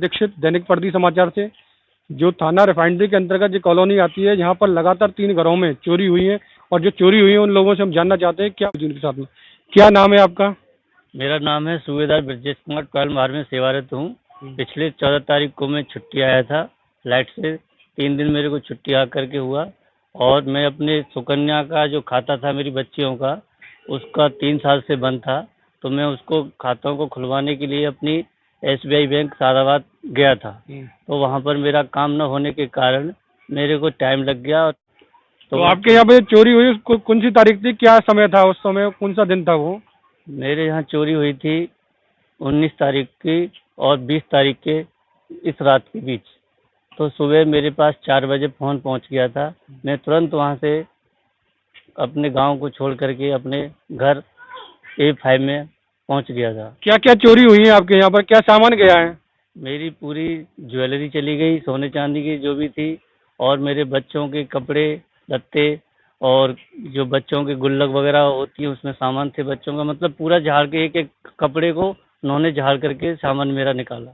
दीक्षित, दैनिक प्रगति समाचार से। जो थाना रिफाइनरी के अंतर्गत जो कॉलोनी आती है, यहाँ पर लगातार 3 घरों में चोरी हुई है और जो चोरी हुई है उन लोगों से हम जानना चाहते हैं क्या उनके साथ में। क्या नाम है आपका? मेरा नाम है सूबेदार ब्रजेश कुमार, 12 मार्च में सेवारत हूँ। पिछले 14 तारीख को मैं छुट्टी आया था फ्लाइट से। 3 दिन मेरे को छुट्टी आकर के हुआ और मैं अपने सुकन्या का जो खाता था मेरी बच्चियों का, उसका 3 साल से बंद था। तो मैं उसको खातों को खुलवाने के लिए अपनी SBI बैंक सादाबाद गया था। तो वहाँ पर मेरा काम न होने के कारण मेरे को टाइम लग गया। तो आपके यहाँ पे चोरी हुई कौन सी तारीख थी, क्या समय था उस समय, कौन सा दिन था वो? मेरे यहाँ चोरी हुई थी 19 तारीख की और 20 तारीख के इस रात के बीच। तो सुबह मेरे पास 4 बजे फ़ोन पहुंच गया था। मैं तुरंत वहां से अपने गांव को छोड़ करके अपने घर A5 में पहुंच गया था। क्या क्या चोरी हुई है आपके यहाँ पर, क्या सामान गया है? मेरी पूरी ज्वेलरी चली गई, सोने चांदी की जो भी थी, और मेरे बच्चों के कपड़े लत्ते और जो बच्चों के गुल्लक वगैरह होती है उसमें सामान थे बच्चों का, मतलब पूरा झाड़ के एक एक कपड़े को उन्होंने झाड़ करके सामान मेरा निकाला।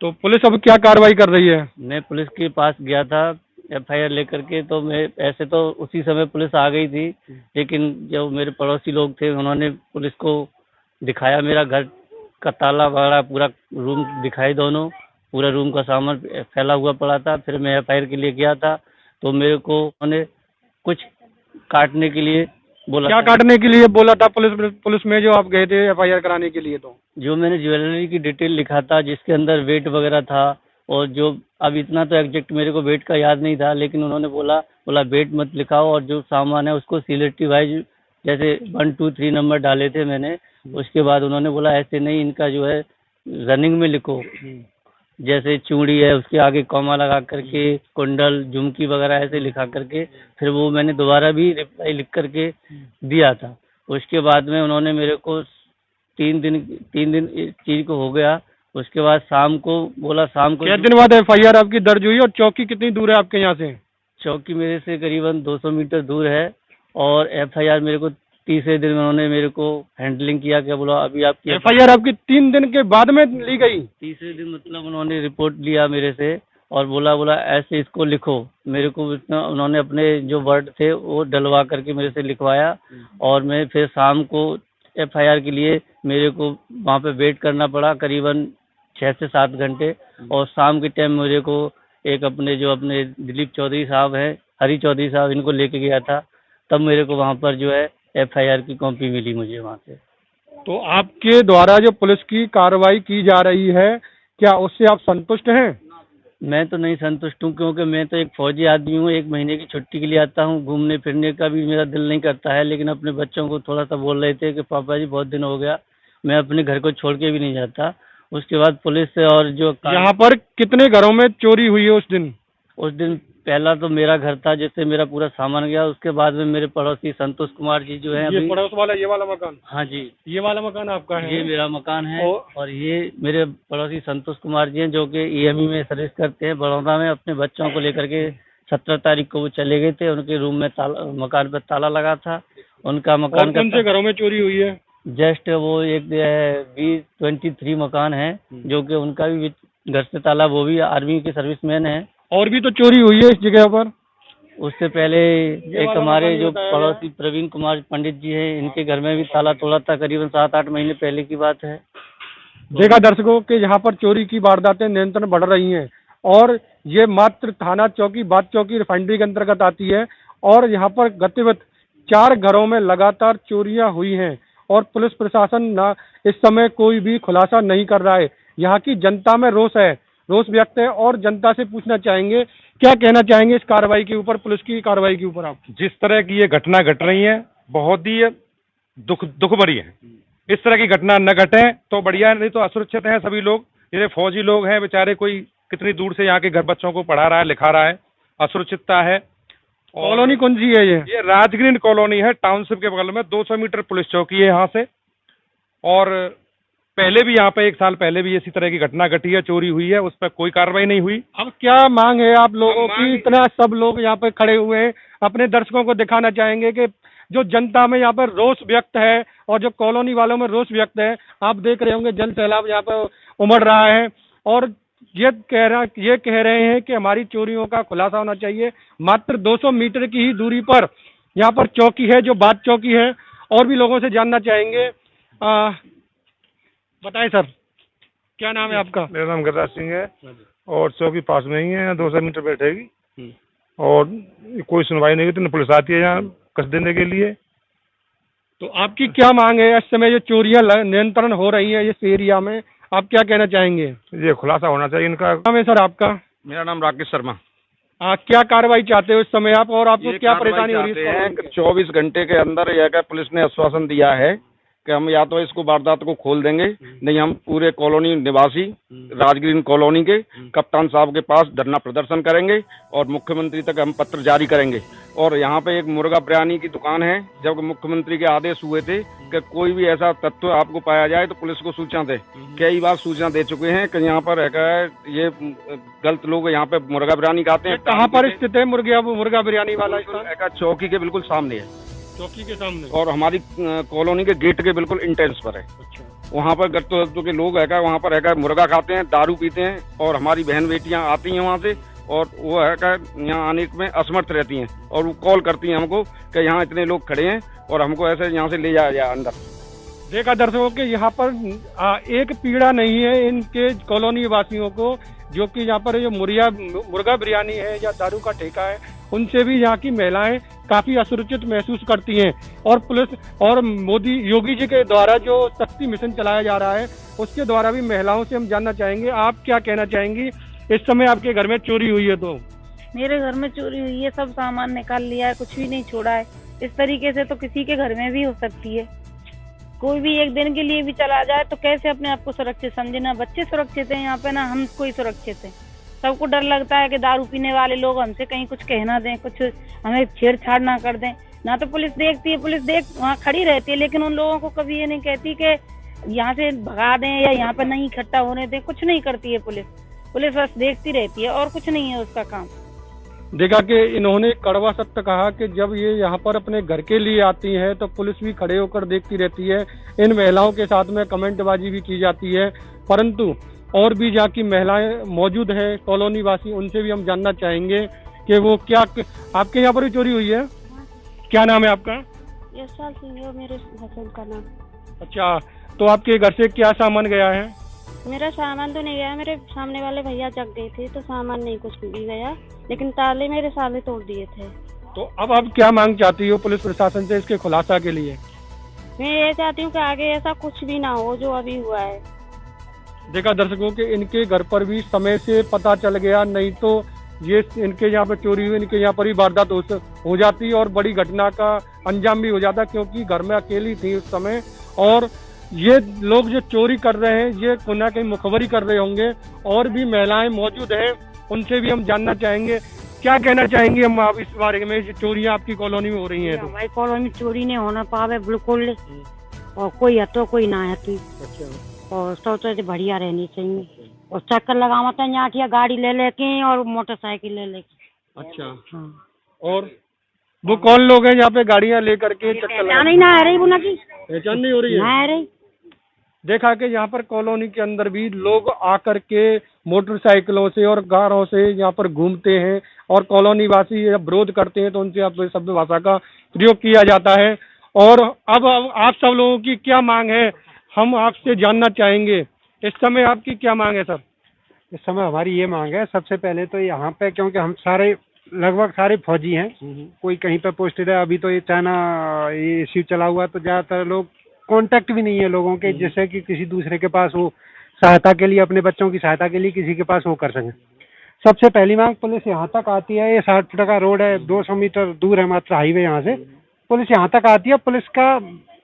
तो पुलिस अब क्या कार्रवाई कर रही है? मैं पुलिस के पास गया था FIR लेकर के। तो मैं ऐसे तो उसी समय पुलिस आ गई थी, लेकिन जो मेरे पड़ोसी लोग थे उन्होंने पुलिस को दिखाया मेरा घर का ताला वगैरह, पूरा रूम दिखाई, दोनों पूरा रूम का सामान फैला हुआ पड़ा था। फिर मैं FIR के लिए गया था तो मेरे को उन्होंने कुछ काटने के लिए बोला। क्या काटने के लिए बोला था पुलिस में जो आप गए थे FIR कराने के लिए? तो जो मैंने ज्वेलरी की डिटेल लिखा था जिसके अंदर वेट वगैरह था, और जो अब इतना तो एग्जैक्ट मेरे को वेट का याद नहीं था, लेकिन उन्होंने बोला वेट मत लिखाओ और जो सामान है उसको सिलेक्टिव वाइज जैसे 1 2 3 नंबर डाले थे मैंने। उसके बाद उन्होंने बोला ऐसे नहीं, इनका जो है रनिंग में लिखो, जैसे चूड़ी है उसके आगे कॉमा लगा करके, कुंडल झुमकी वगैरह ऐसे लिखा करके। फिर वो मैंने दोबारा भी रिप्लाई लिख करके दिया था। उसके बाद में उन्होंने मेरे को 3 दिन इस चीज को हो गया। उसके बाद शाम को बोला, शाम को कितने दिन बाद FIR आपकी दर्ज हुई और चौकी कितनी दूर है आपके यहाँ से? चौकी मेरे से करीबन 200 मीटर दूर है और FIR मेरे को तीसरे दिन उन्होंने मेरे को हैंडलिंग किया। क्या बोला, अभी आपकी FIR आपकी 3 दिन के बाद में ली गई? तीसरे दिन मतलब उन्होंने रिपोर्ट लिया मेरे से और बोला ऐसे इसको लिखो। मेरे को इतना उन्होंने अपने जो वर्ड थे वो डलवा करके मेरे से लिखवाया। और मैं फिर शाम को FIR के लिए मेरे को वहाँ पे वेट करना पड़ा करीबन 6 से 7 घंटे। और शाम के टाइम मेरे को एक अपने दिलीप चौधरी साहब हैं, हरी चौधरी साहब, इनको लेके गया था। तब मेरे को वहाँ पर जो है FIR की कॉपी मिली मुझे वहाँ से। तो आपके द्वारा जो पुलिस की कार्रवाई की जा रही है, क्या उससे आप संतुष्ट हैं? मैं तो नहीं संतुष्ट हूँ, क्योंकि मैं तो एक फौजी आदमी हूँ। 1 महीने की छुट्टी के लिए आता हूँ, घूमने फिरने का भी मेरा दिल नहीं करता है। लेकिन अपने बच्चों को थोड़ा सा बोल रहे थे कि पापा जी बहुत दिन हो गया, मैं अपने घर को छोड़ के भी नहीं जाता। उसके बाद पुलिस से और जो यहाँ पर कितने घरों में चोरी हुई है उस दिन पहला तो मेरा घर था जिससे मेरा पूरा सामान गया। उसके बाद में मेरे पड़ोसी संतोष कुमार जी जो है, ये पड़ोस वाला ये वाला मकान? हाँ जी, ये वाला मकान आपका है? ये मेरा मकान है। और ये मेरे पड़ोसी संतोष कुमार जी हैं जो कि EME में सर्विस करते हैं बड़ौदा में। अपने बच्चों को लेकर के 17 तारीख को वो चले गए थे। उनके रूम में मकान पर ताला लगा था। उनका मकान कौन से घरों में चोरी हुई है? जस्ट वो एक B23 मकान है जो कि उनका भी घर से ताला, वो भी आर्मी के सर्विसमैन है। और भी तो चोरी हुई है इस जगह पर? उससे पहले एक हमारे जो पड़ोसी प्रवीण कुमार पंडित जी हैं, इनके घर में भी ताला तोड़ा था, करीबन 7-8 महीने पहले की बात है। देखा दर्शकों कि यहाँ पर चोरी की वारदातें निरंतर बढ़ रही हैं और ये मात्र थाना चौकी बात चौकी रिफाइनरी के अंतर्गत आती है और यहाँ पर गतिविधि 4 घरों में लगातार चोरियां हुई हैं और पुलिस प्रशासन ना इस समय कोई भी खुलासा नहीं कर रहा है। यहाँ की जनता में रोष व्यक्त है और जनता से पूछना चाहेंगे क्या कहना चाहेंगे इस कार्रवाई के ऊपर, पुलिस की कार्रवाई के ऊपर आप? जिस तरह की ये घटना घट रही है बहुत ही दुख भरी है। इस तरह की घटना न घटे तो बढ़िया, नहीं तो असुरक्षित हैं सभी लोग। ये फौजी लोग हैं बेचारे, कोई कितनी दूर से यहाँ के घर बच्चों को पढ़ा रहा है, लिखा रहा है, असुरक्षितता है। कॉलोनी कौन सी है? ये राजग्रीन कॉलोनी है, टाउनशिप के बगल में। 200 मीटर पुलिस चौकी है यहाँ से। और पहले भी यहाँ पे 1 साल पहले भी इसी तरह की घटना घटी है, चोरी हुई है, उस पर कोई कार्रवाई नहीं हुई। अब क्या मांग है आप लोगों की? इतना सब लोग यहाँ पे खड़े हुए हैं, अपने दर्शकों को दिखाना चाहेंगे कि जो जनता में यहाँ पर रोष व्यक्त है और जो कॉलोनी वालों में रोष व्यक्त है। आप देख रहे होंगे जन सैलाब यहाँ पर उमड़ रहा है और ये कह रहे हैं कि हमारी चोरियों का खुलासा होना चाहिए। मात्र 200 मीटर की ही दूरी पर यहाँ पर चौकी है, जो बात चौकी है। और भी लोगों से जानना चाहेंगे। बताएं सर, क्या नाम है आपका? मेरा नाम गिरिराज सिंह है और चौकी पास में ही है, 200 मीटर बैठेगी और कोई सुनवाई नहीं होती, न पुलिस आती है यहाँ कस देने के लिए। तो आपकी क्या मांग है? इस समय जो चोरियां नियंत्रण हो रही है इस एरिया में, आप क्या कहना चाहेंगे? ये खुलासा होना चाहिए इनका। नाम है सर आपका? मेरा नाम राकेश शर्मा। क्या कार्रवाई चाहते हो इस समय आप, और आपको क्या परेशानी हो रही है? 24 घंटे के अंदर यह क्या पुलिस ने आश्वासन दिया है कि हम या तो इसको वारदात को खोल देंगे, नहीं हम पूरे कॉलोनी निवासी राजग्रीन कॉलोनी के कप्तान साहब के पास धरना प्रदर्शन करेंगे और मुख्यमंत्री तक हम पत्र जारी करेंगे। और यहाँ पे एक मुर्गा बिरयानी की दुकान है, जब मुख्यमंत्री के आदेश हुए थे कि कोई भी ऐसा तत्व आपको पाया जाए तो पुलिस को सूचना दे। कई बार सूचना दे चुके हैं कि यहाँ पर ये गलत लोग यहाँ पे मुर्गा बिरयानी खाते हैं। कहाँ पर स्थित है मुर्गा बिरयानी वाला स्थान? चौकी के बिल्कुल सामने है, चौकी के सामने, और हमारी कॉलोनी के गेट के बिल्कुल इंटेंस पर है। अच्छा। वहाँ पर गत्तो के लोग है वहाँ पर मुर्गा खाते हैं, दारू पीते हैं, और हमारी बहन बेटियां आती हैं वहाँ से और वो यहाँ आने में असमर्थ रहती हैं और वो कॉल करती हैं हमको कि यहाँ इतने लोग खड़े हैं और हमको ऐसे यहाँ से ले जाया जाए अंदर। देखा दर्शकों के यहाँ पर एक पीड़ा नहीं है इनके कॉलोनी वासियों को, जो कि यहाँ पर जो मुर्गा बिरयानी है या दारू का ठेका है, उनसे भी यहाँ की महिलाएं काफी असुरक्षित महसूस करती हैं। और पुलिस और योगी जी के द्वारा जो शक्ति मिशन चलाया जा रहा है, उसके द्वारा भी महिलाओं से हम जानना चाहेंगे, आप क्या कहना चाहेंगी? इस समय आपके घर में चोरी हुई है? तो मेरे घर में चोरी हुई है, सब सामान निकाल लिया है, कुछ भी नहीं छोड़ा है। इस तरीके से तो किसी के घर में भी हो सकती है। कोई भी एक दिन के लिए भी चला जाए तो कैसे अपने आप को सुरक्षित समझे? ना बच्चे सुरक्षित हैं यहाँ पे, ना हम कोई सुरक्षित है। सबको डर लगता है कि दारू पीने वाले लोग हमसे कहीं कुछ कहना दें, कुछ हमें छेड़छाड़ ना कर दें। ना तो पुलिस देखती है, पुलिस वहाँ खड़ी रहती है, लेकिन उन लोगों को कभी ये नहीं कहती कि यहाँ से भगा दें या यहाँ पर नहीं इकट्ठा होने दें। कुछ नहीं करती है पुलिस बस देखती रहती है और कुछ नहीं है उसका काम। देखा कि इन्होंने कड़वा सत्य कहा कि जब ये यहाँ पर अपने घर के लिए आती है तो पुलिस भी खड़े होकर देखती रहती है। इन महिलाओं के साथ में कमेंटबाजी भी की जाती है, परंतु और भी जहाँ की महिलाएं मौजूद है कॉलोनी वासी, उनसे भी हम जानना चाहेंगे कि वो क्या आपके यहाँ पर भी चोरी हुई है? क्या नाम है आपका? यशपाल सिंह है मेरे हस्बैंड का नाम। अच्छा, तो आपके घर से क्या सामान गया है? मेरा सामान तो नहीं गया, मेरे सामने वाले भैया जग गए थे तो सामान नहीं कुछ भी गया, लेकिन ताले मेरे साले तोड़ दिए थे। तो अब आप क्या मांग चाहती हो पुलिस प्रशासन से इसके खुलासा के लिए? मैं ये चाहती हूँ कि आगे ऐसा कुछ भी ना हो जो अभी हुआ है। देखा दर्शकों के इनके घर पर भी समय से पता चल गया, नहीं तो ये इनके यहाँ पर चोरी हुई, इनके यहाँ पर ही वारदात हो जाती और बड़ी घटना का अंजाम भी हो जाता, क्योंकि घर में अकेली थी उस समय। और ये लोग जो चोरी कर रहे हैं ये कहीं ना कहीं मुखबरी कर रहे होंगे। और भी महिलाएं मौजूद हैं, उनसे भी हम जानना चाहेंगे, क्या कहना चाहेंगे हम आप इस बारे में, जो चोरियां आपकी कॉलोनी में हो रही हैं? तो हमारी कॉलोनी में चोरी नहीं होना पावे बिल्कुल, और कोई हतो कोई ना हती। अच्छा। और तो बढ़िया रहनी चाहिए। और चक्कर लगावा तो यहाँ गाड़ी ले लेके और मोटरसाइकिल ले लेके। अच्छा। हाँ। और वो कौन लोग हैं यहाँ पे गाड़ियां लेकर के चक्कर लगा? नहीं ना आ रही बुना की पहचान नहीं हो रही है? ना आ रही। देखा कि यहाँ पर कॉलोनी के अंदर भी लोग आकर के मोटरसाइकिलों से और कारों से यहाँ पर घूमते हैं और कॉलोनी वासी विरोध करते हैं, तो उनसे अब सभ्य भाषा का प्रयोग किया जाता है। और अब आप सब लोगों की क्या मांग है, हम आपसे जानना चाहेंगे। इस समय आपकी क्या मांग है सर? इस समय हमारी ये मांग है, सबसे पहले तो यहाँ पे, क्योंकि हम लगभग सारे फौजी हैं, कोई कहीं पे पोस्टेड है। अभी तो ये चाइना ये इश्यू चला हुआ, तो ज्यादातर लोग कांटेक्ट भी नहीं है लोगों के, जिससे कि किसी दूसरे के पास वो सहायता के लिए, अपने बच्चों की सहायता के लिए किसी के पास वो कर सके। सबसे पहली मांग, पुलिस यहाँ तक आती है, ये 60 फुट का रोड है, 200 मीटर दूर है मात्र हाईवे यहाँ से, पुलिस यहाँ तक आती है। पुलिस का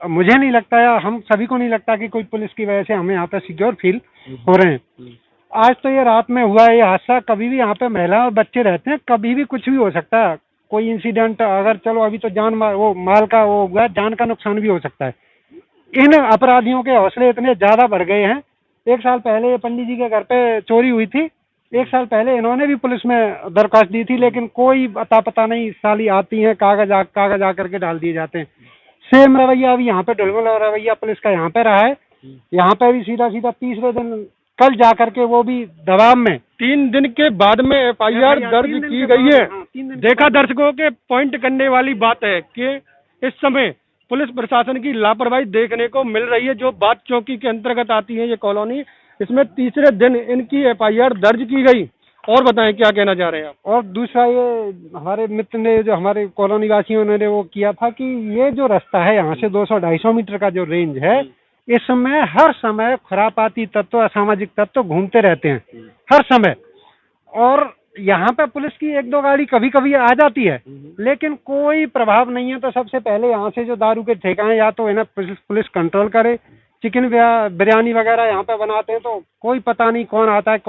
मुझे नहीं लगता या हम सभी को नहीं लगता कि कोई पुलिस की वजह से हमें यहाँ पे सिक्योर फील हो रहे हैं। आज तो ये रात में हुआ है ये हादसा, कभी भी यहाँ पे महिला और बच्चे रहते हैं, कभी भी कुछ भी हो सकता है। कोई इंसिडेंट अगर, चलो अभी तो माल का वो हुआ, जान का नुकसान भी हो सकता है। इन अपराधियों के हौसले इतने ज्यादा बढ़ गए हैं। 1 साल पहले पंडित जी के घर पे चोरी हुई थी, 1 साल पहले इन्होंने भी पुलिस में दरखास्त दी थी, लेकिन कोई अता पता नहीं, साली आती है, कागज आकर के डाल दिए जाते हैं। सेम रवैया अभी यहाँ पे ढुलमुल रवैया पुलिस का यहाँ पे रहा है। यहाँ पे भी सीधा 30वें दिन कल जा करके वो भी दबाव में 3 दिन के बाद में FIR दर्ज की गई है। देखा दर्शकों के पॉइंट करने वाली बात है कि इस समय पुलिस प्रशासन की लापरवाही देखने को मिल रही है। जो बात चौकी के अंतर्गत आती है ये कॉलोनी, इसमें तीसरे दिन इनकी FIR दर्ज की गई। और बताएं क्या कहना चाह रहे हैं आप? और दूसरा ये हमारे मित्र ने, जो हमारे कॉलोनी वासियों ने वो किया था कि ये जो रास्ता है यहाँ से 200-250 मीटर का जो रेंज है, इस समय हर समय खुरापाती तत्व, असामाजिक तत्व घूमते रहते हैं हर समय। और यहाँ पे पुलिस की 1-2 गाड़ी कभी कभी आ जाती है, लेकिन कोई प्रभाव नहीं है। तो सबसे पहले यहाँ से जो दारू के ठेका या तो है ना पुलिस कंट्रोल करे। चिकन बिरयानी वगैरह यहाँ पे बनाते हैं तो कोई पता नहीं कौन आता है।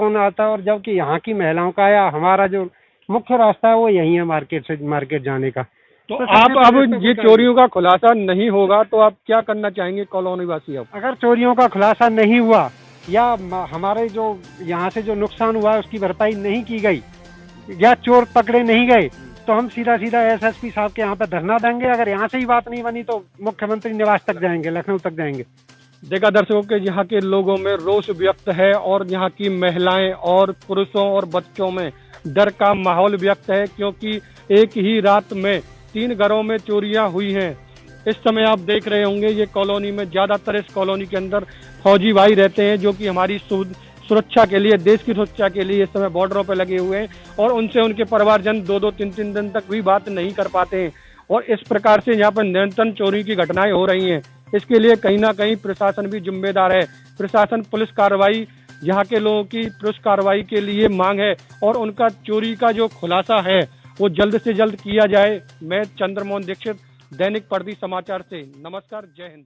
और जबकि यहाँ की महिलाओं का या हमारा जो मुख्य रास्ता है वो यही है मार्केट से मार्केट जाने का। तो आप अब ये चोरियों का खुलासा नहीं होगा तो आप क्या करना चाहेंगे कॉलोनी वासी? अब अगर चोरियों का खुलासा नहीं हुआ या हमारे जो यहाँ से जो नुकसान हुआ है उसकी भरपाई नहीं की गई या चोर पकड़े नहीं गए तो हम सीधा SSP साहब के यहाँ पे धरना देंगे। अगर यहाँ से ही बात नहीं बनी तो मुख्यमंत्री निवास तक जाएंगे, लखनऊ तक जाएंगे। देखा दर्शकों के यहाँ के लोगों में रोष व्यक्त है और यहाँ की महिलाएं और पुरुषों और बच्चों में डर का माहौल व्यक्त है, क्योंकि एक ही रात में 3 घरों में चोरियां हुई हैं। इस समय आप देख रहे होंगे ये कॉलोनी में ज्यादातर इस कॉलोनी के अंदर फौजी भाई रहते हैं, जो कि हमारी सुरक्षा के लिए, देश की सुरक्षा के लिए इस समय बॉर्डरों पर लगे हुए हैं और उनसे उनके परिवारजन 2-2, 3-3 दिन तक भी बात नहीं कर पाते हैं। और इस प्रकार से यहाँ पर निरंतर चोरी की घटनाएं हो रही हैं। इसके लिए कहीं ना कहीं प्रशासन भी जिम्मेदार है। प्रशासन पुलिस कार्रवाई, यहाँ के लोगों की पुलिस कार्रवाई के लिए मांग है और उनका चोरी का जो खुलासा है वो जल्द से जल्द किया जाए। मैं चंद्रमोहन दीक्षित, दैनिक प्रगति समाचार से। नमस्कार, जय हिंद।